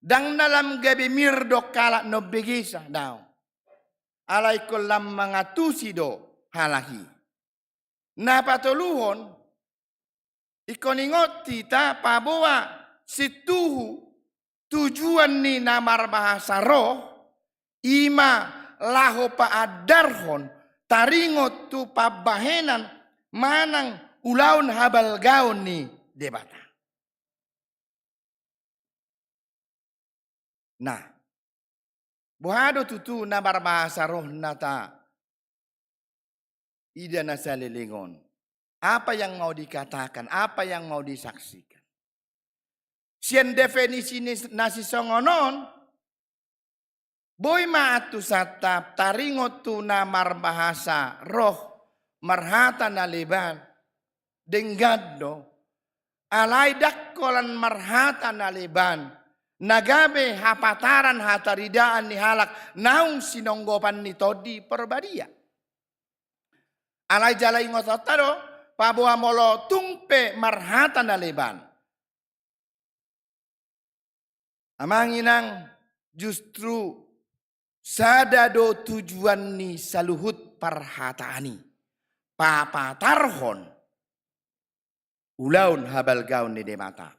C: Dang dalam gabi mirdo kala no begesa daw. Alay ko lam mga tusi do halahi. Napatuluhon iko ningot tita pabawa situhu tujuan ni namar bahasa roh ima laho pa adarhon taringot tu pabahenan manang ulaun habal gaon ni debata. Nah, buhado tutu namar bahasa roh nata ida nasalilingon. Apa yang mau dikatakan, apa yang mau disaksikan. Sian definisi nasi songonon, boy maatu satap taringot tu namar bahasa roh marhata na liban denggado alay dakkolan marhata na liban nagabe hapataran hataridaan ni halak naung sinonggopan ni todi perbadia. Alay jalay ngototado pabuha molo tungpe marhata na liban. Amanginang justru sadado tujuan ni saluhut parhataani. Papatarhon. Ulaun habal gaun ni demata.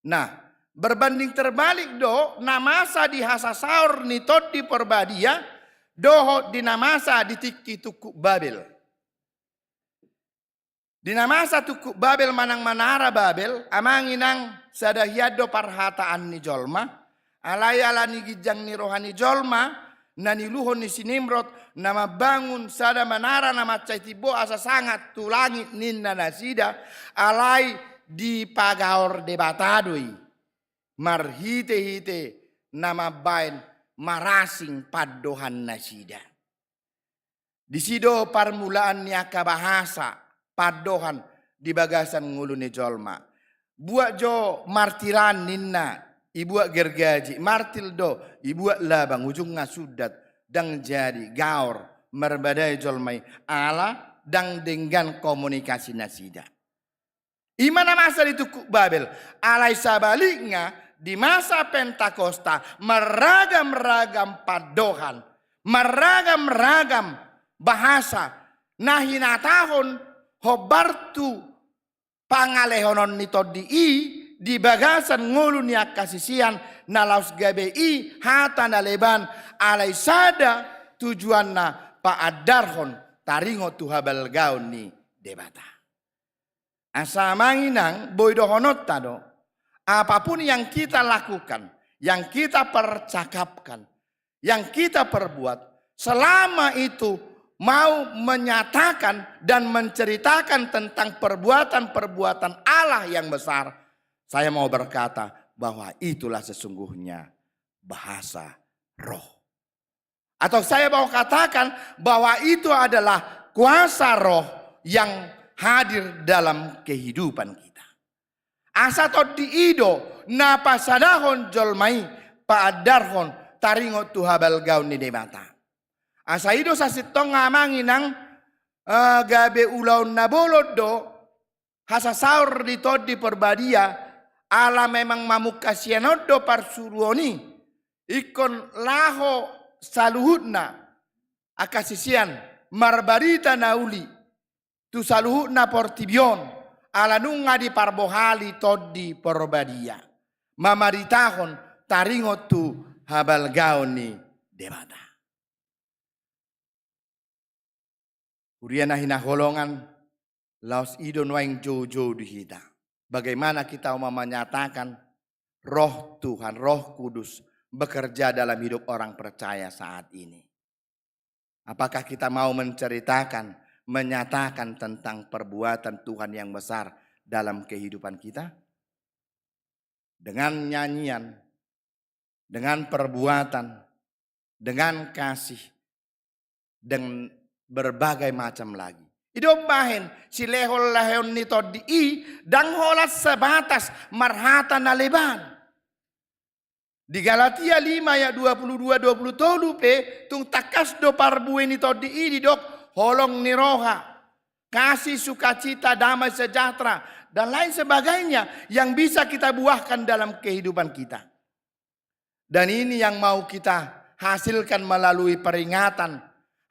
C: Nah, berbanding terbalik do, namasa di hasasaur ni todi perbadia, doho di namasa di tiki tuku Babel. Di namasa tuku Babel manang manara Babel, amanginang sadahiado parhataan ni jolma, alayala ni gijang ni rohani jolma, na niluhon ni sinimrot, na mabangun sada manara na macaytibo asa sangat tulangit ninna nasida, alay di pagaor debatadoi, marhite-hite na mabain marasing padohan nasida. Di sido parmulaan niya kabahasa, padohan di bagasan ngulu ni jolma. Buat jo martiran ninna, ibuat gergaji, martil do, ibuat labang, ujung ngasudat, dang jadi gaor, merbadai jolmai, ala, dang dengan komunikasi nasida. Imana masa di Tukuk Babel, alai sabaliknya, di masa Pentakosta, meragam-ragam padohan, meragam-ragam bahasa, nahinatahon, hobartu, pangalehonon nito di bagasan ngulu niya kasisian na laus gabi hata na leban alay sada tujuan na paadarhon taringo tu habal gaun ni debata. Asa manginang boidohonot tado. Apapun yang kita lakukan, yang kita percakapkan, yang kita perbuat, selama itu mau menyatakan dan menceritakan tentang perbuatan-perbuatan Allah yang besar, saya mau berkata bahwa itulah sesungguhnya bahasa roh. Atau saya mau katakan bahwa itu adalah kuasa roh yang hadir dalam kehidupan kita. Asa to diido na pasadahon jolmai paadarhon taringo tu habal gaun ni demata. Asa ido sa sitong ngamanginang gabe ulaw na bolod do hasasaur dito di perbadia ala memang mamukasianod do parsuruoni ikon laho saluhutna akasisian marbarita nauli tu saluhutna portibion ala nunga di parbohali todi porbadia mamaritahon taringo tu habal gaun ni demata. Uriana hinaholongan laos idon waing jojo di hita. Bagaimana kita mau menyatakan roh Tuhan, roh kudus bekerja dalam hidup orang percaya saat ini. Apakah kita mau menceritakan, menyatakan tentang perbuatan Tuhan yang besar dalam kehidupan kita? Dengan nyanyian, dengan perbuatan, dengan kasih, dengan berbagai macam lagi. Idom bahin si lehol lahon nito di dang holas sebatas marhata na leban. Di Galatia 5 ayat 22-23 pe tung takas do parbue nito di dok holong ni roha. Kasih, sukacita, damai sejahtera dan lain sebagainya yang bisa kita buahkan dalam kehidupan kita. Dan ini yang mau kita hasilkan melalui peringatan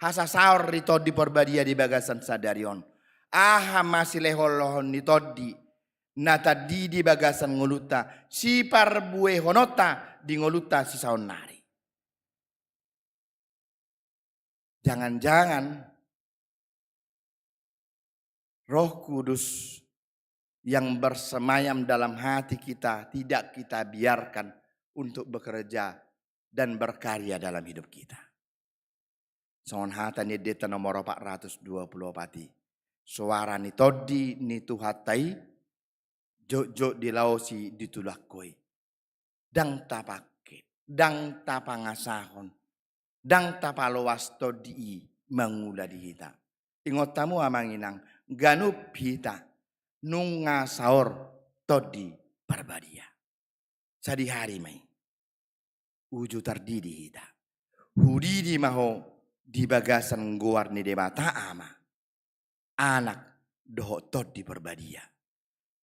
C: hasasaur di todi perbadia di bagasan sadarion. Aha masih leholohon ni todi. Nata di bagasan ngoluta. Si parbue honota di ngoluta si saunari. Jangan-jangan Roh Kudus yang bersemayam dalam hati kita tidak kita biarkan untuk bekerja dan berkarya dalam hidup kita. Songon hata ni deta nomor 424. Suara ni todi ni tuhatai jok di lausi ditulakoi. Dang tapake, dang tapangasahon, dang tapalowas todi mangula di hita. Ingot tamu amanginang ganup hita nunga saor todi parbadia. Sadi hari mai uju tardidi hita. Hudidi maho di bagasan goar ni debata ama. Anak doho todi parbadia.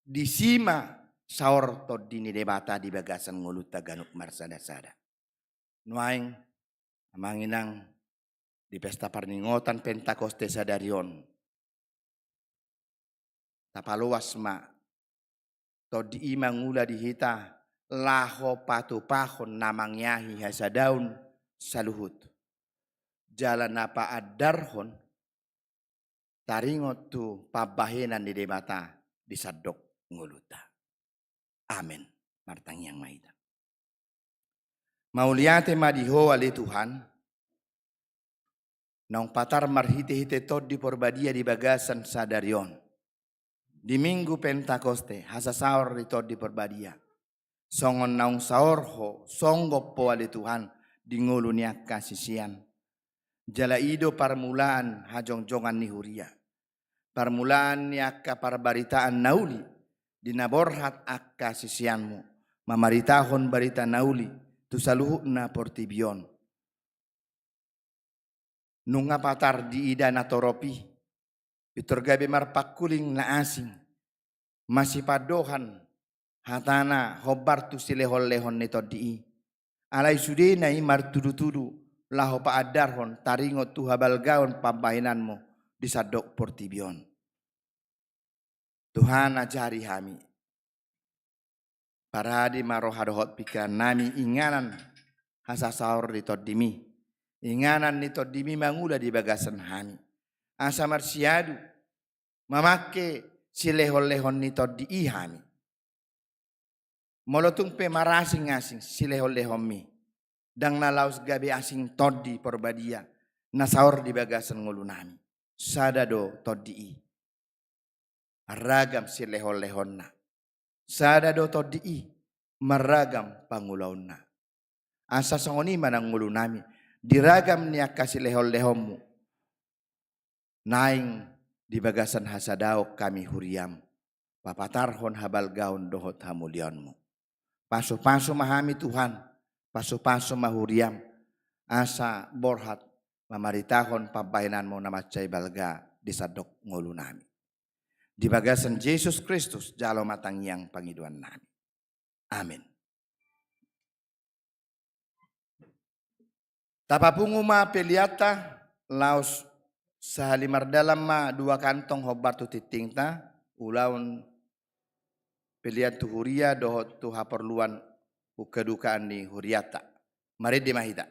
C: Di sima saor todi ni debata di bagasan ngoluta ganup marsada-sada. Nuaing amanginang di pesta parningotan Pentakoste sadarion. Tapaluas ma todi mangula di hita laho patupahon namangyahi hasadaun saluhut. Jalan apa adarhon taringot tu pabahenan di debata di sadok nguluta. Amin. Martang yang maida. Mauliate madiho ali Tuhan. Nang patar marhite-hite tod di porbadia di bagasan sadarion. Di minggu Pentakoste hasasaur di tod di porbadia. Songon naung saor ho songgop po ali Tuhan di ngulu niak kasisian. Jala ido parmulaan hajong-jongan ni huria. Parmulaan niak kaparbaritaan nauli. Dinaborhat ak kasisianmu. Mamaritahon barita nauli. Tusaluhu na portibion. Nunga patar di ida na toropi. Iturgabe marpakuling na asing. Masih padohan. Hatana hobar tu silehol-lehon nito di. Alay sudenay martudu-tudu. Laho pa adarhon taringot tu habal gaon pambahinanmu. Di sadok portibion. Tuhan ajari kami. Paradi marohadohot pikiran nami inganan. Hasasaur nito dimi. Inganan ni todimi mangula di bagasan hami. Asa marsiadu mamake si lehon-lehon ni todi ihami. Molotung pe marasing-asing si lehon-lehon mi. Dang nalaus gabe asing todi porbadia. Nasaur di bagasan ngulunami. Sadado todi i. Ragam si lehon-lehon na. Sadado todi i. Maragam pangulaon na. Asa songoni manang ngulunami. Diragam niya kasi lehon-lehonmu. Naing di bagasan hasadaok kami huriam. Papatarhon habal gaon dohot hamulionmu. Paso-paso mahami Tuhan. Paso-paso mahuriam. Asa borhat mamaritahon pabahinanmu na macay balga di sadok ngulunami. Di bagasan Jesus Kristus jalo matang yang pangiduan nami. Amin. Tapapungu ma peliata laos sahalimar dalam ma 2 kantong hobar tu titingta ulaun peliat tu huria dohot tu haperluan kedukaan ni huriata. Mari dimahita.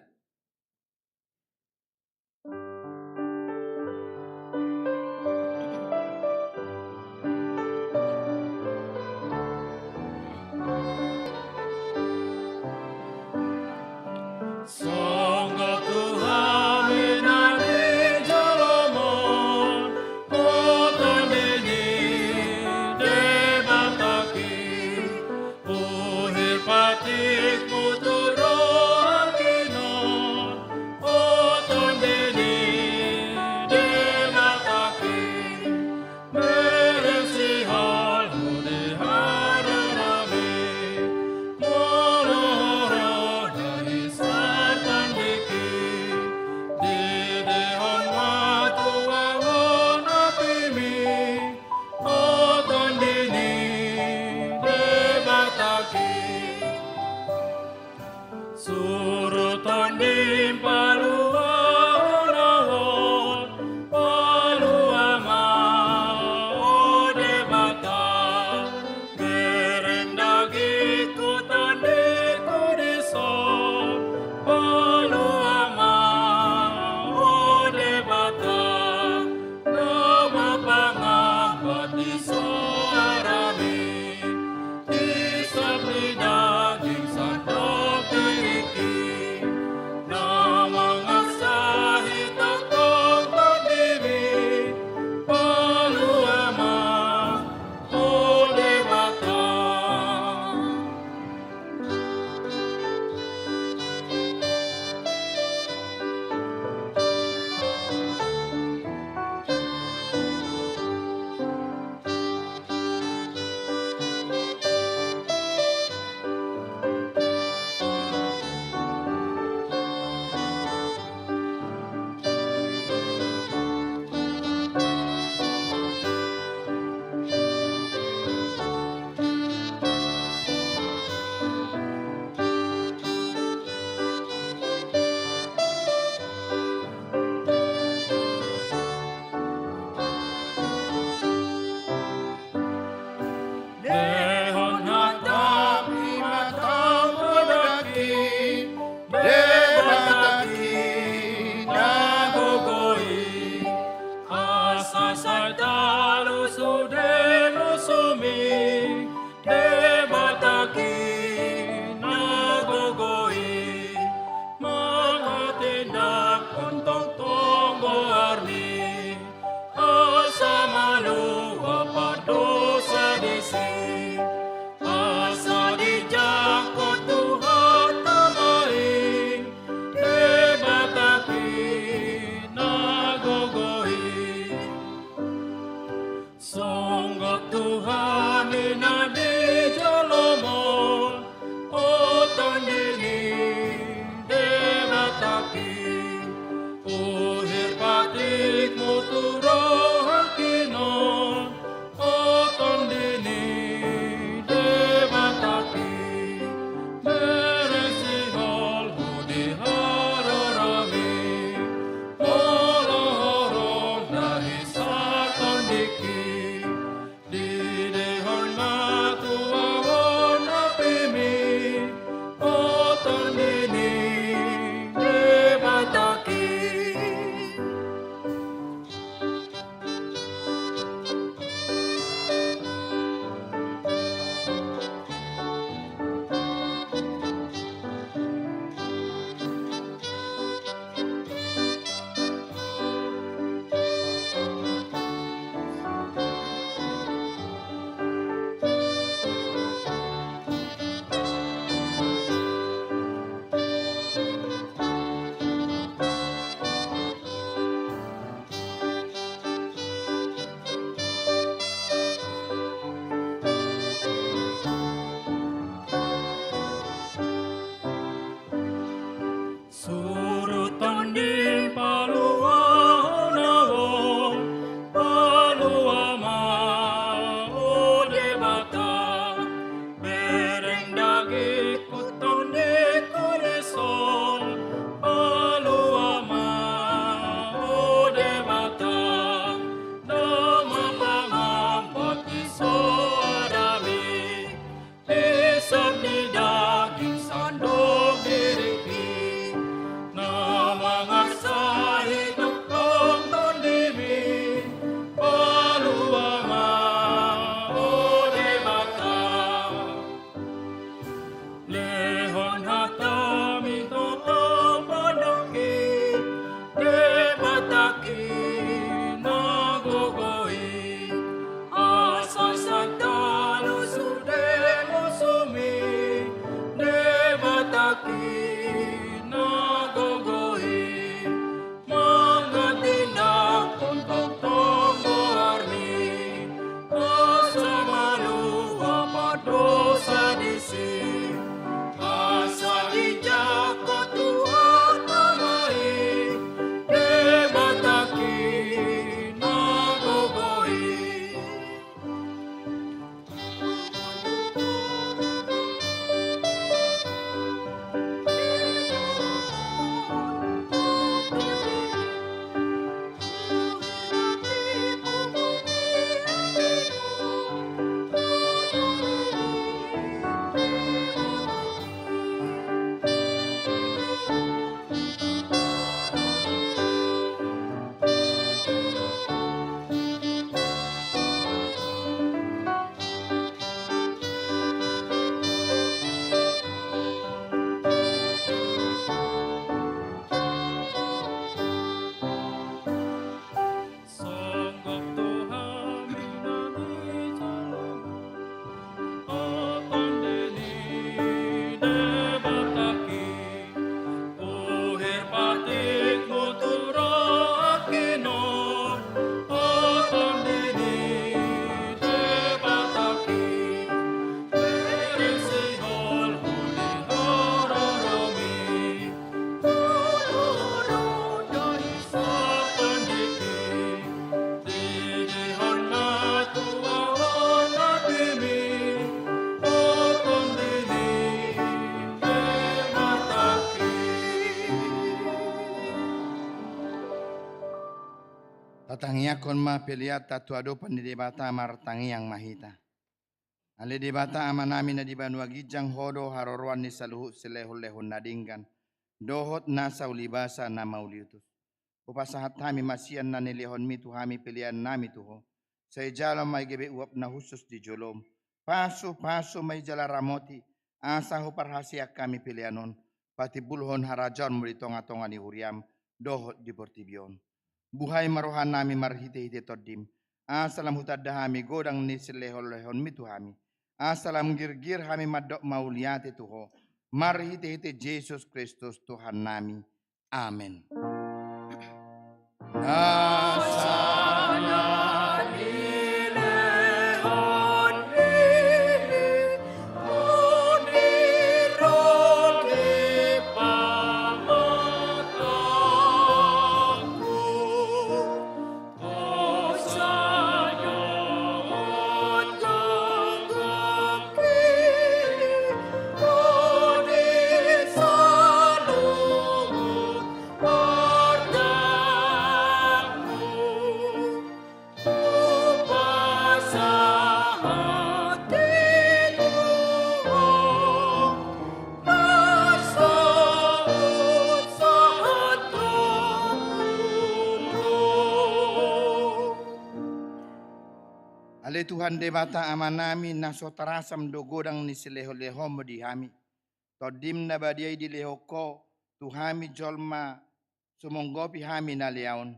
D: Tondini, Devataki. gogoi asa santalo sudemo sumi debataki na gogoi mangatina untuk tonggo arni asa malu apa dosa disi asa ijako Tuhan amai debataki na gogoi Songgok Tuhan minami jalan Oton deni debataki Uhir patik muturo akino Oton deni debataki Berisi hol huli hororomi Uluru dari sapandiki Didihan na tuawan na timi Oton dini debataki
C: Tatangiakon ma piliat tatuado pandidebata martangi yang mahita. Ale debata amanami na di Banua Gijang hodo haroroan ni saluhu silehon-lehon nadinggan. Dohot nasa ulibasa na mauliutus. Upasahat kami masian na nilehon mi tuhami pilihan nami tuho. Sa ijala may gebe uap na husus di jolom. Paso may jala ramoti. Asa ho parhasiak kami pilihanon. Pati bulhon harajon muli tonga-tonga ni huriam. Dohot di portibion. Buhay marohan nami marhite-hite todim. Asalam hutadahami godang ni silehon-lehon mi tuhami. Asalam girgir hami madok mauliate tuho. Marhite-hite Jesus Kristus Tuhan nami. Amin. Nasana
D: nilehon uniron di pamataku Osayot gonggoki Onisalungut pardaku Upasa hati Tuhan Nasaut saat
C: Ale Tuhan debata amanami nasotarasam dogodang ni sileho-leho mo dihami. Todim na badiay di lehoko tuhami jolma sumonggopi hami na leaon.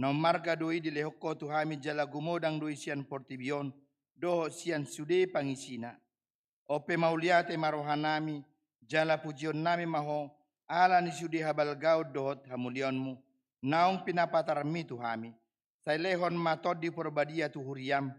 C: No marga doi di lehoko tuhami jala gumodang doi sian portibion doho sian sude pangisina. Ope mauliate marohanami jala pujion nami maho ala ni sude habalgao dohot hamulionmu. Naong pinapatarmi tuhami. Sa lehon matod di porbadia tuhuriam.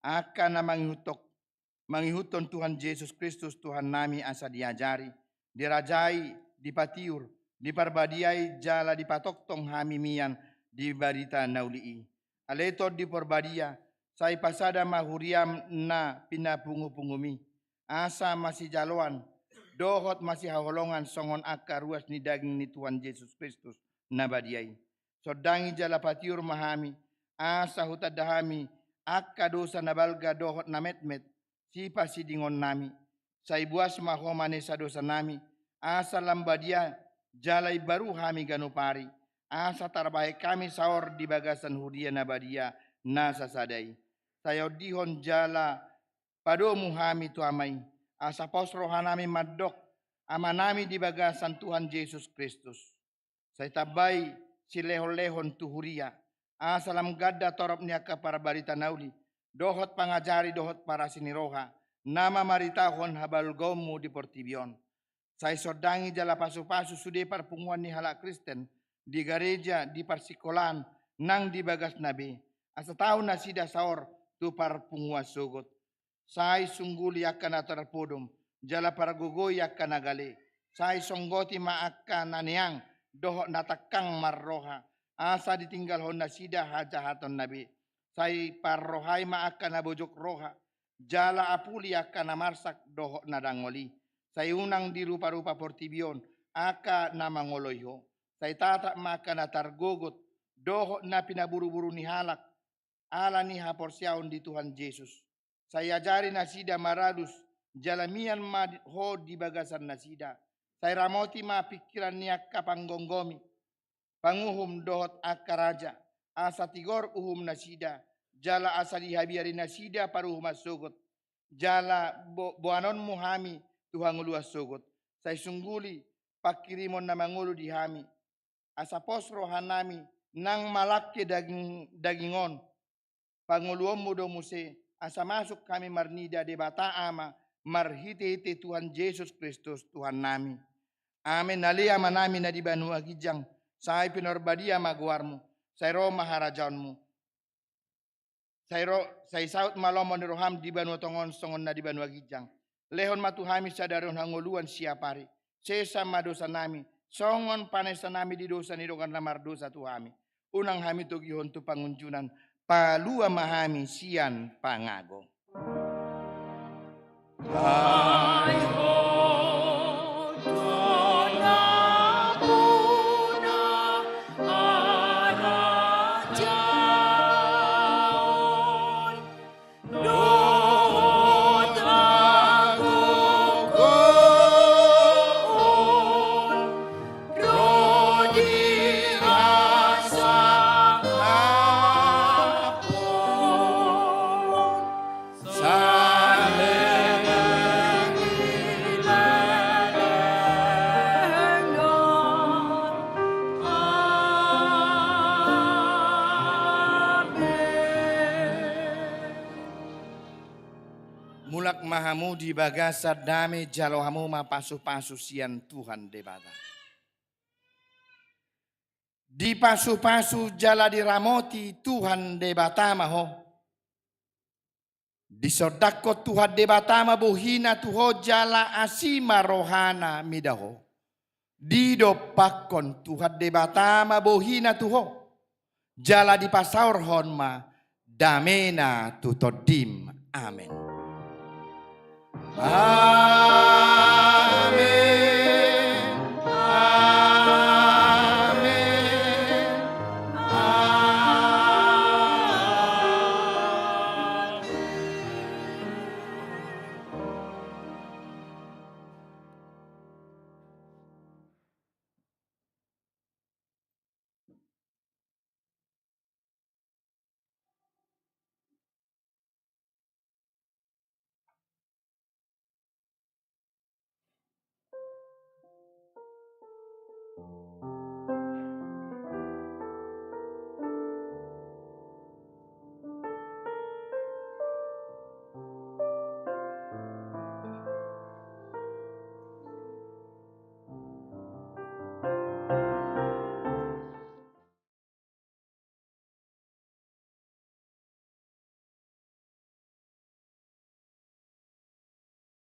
C: Aka na manghihuton Tuhan Yesus Kristus Tuhan nami asa diajari. Dirajai, dipatiur, diparbadiai jala dipatoktong hami mian di barita naulii. Aleto di porbadia, say pasada mahuriam na pinapungu-pungumi. Asa masih jaloan, dohot masih haholongan songon aka ruas ni daging ni Tuhan Yesus Kristus nabadiai. Sodangi jala patiur mahami, asa hutadahami, akka dosa nabalga dohot na metmet, sipa sidingon nami. Sa ibuas mahomane sa dosa nami, asa lambadia, jalay baru hami ganupari, asa tarbahe kami saor di bagasan hudia nabadia nasa sadai. Sayo dihon jala padomu hami tuamay, asa posro hanami madok, ama nami di bagasan Tuhan Yesus Kristus. Sa itabay si lehon-lehon tuhuria, Asalam gadda torop niaka para barita nauli. Dohot pangajari dohot para siniroha. Nama maritahon habal gomu di Portibion. Saya sodangi jala pasu-pasu sude parpunguan ni halak Kristen. Di gereja, di persikolan, nang di bagas nabi. Asa tahu nasida saor tu parpungua sugot. Saya sungguli akan atar podum. Jala para gugoy akan nagale. Saya songgoti maakan naniang. Dohot natakang marroha. Asa ditinggal hon nasida hajahaton nabi. Saya parrohai maakan nabojok roha. Jala apuli akan namarsak dohot nadangoli. Saya unang di rupa-rupa Portibion. Aka namangoloyho. Saya tatak maka natargogot. Dohot na pinaburu-buru ni halak. Ala ni haporsiaon di Tuhan Yesus. Saya ajari nasida maradus. Jalamian ho di bagasan nasida. Saya ramoti ma pikiran niya kapanggongomi. Panguhum dohot akaraja. Asa tigor uhum nasida. Jala asa dihabiari nasida paruhum asugot. Jala boanon muhami Tuhan luas sugot. Saya sungguli pakirimon na mangulu dihami. Asa pos rohanami nang malaki dagingon. Panguluom mo do muse. Asa masuk kami marnida de bata ama. Marhiti-hiti Tuhan Yesus Kristus Tuhan nami. Amin. Nalia manami na di Banua Gijang. Saya pinorbadia maguarmu. Saya roh maharajaunmu. Saya saut malomon di roham di Banua Tongon songon na di Banua Gijang. Lehon matuhami sadaron hanguluan siapari. Sesa madosa nami. Songon panesa nami di dosa ni dokan lamar dosa tuhami. Unang hami tugihon tu pangunjunan. Palua mahami sian pangago.
D: Ay ho dona puna arajaon dohot agugon rodi asang hapon
C: Mulak mahamu di bagasa dame jalohamu mapasu-pasu sian Tuhan debata. Di pasu-pasu jala diramoti Tuhan debata maho. Di sodako Tuhan debata mabuhina tuho jala asima rohana midaho. Di dopakon Tuhan debata mabuhina tuho. Jala di pasaur honma damena tutodim. Amin.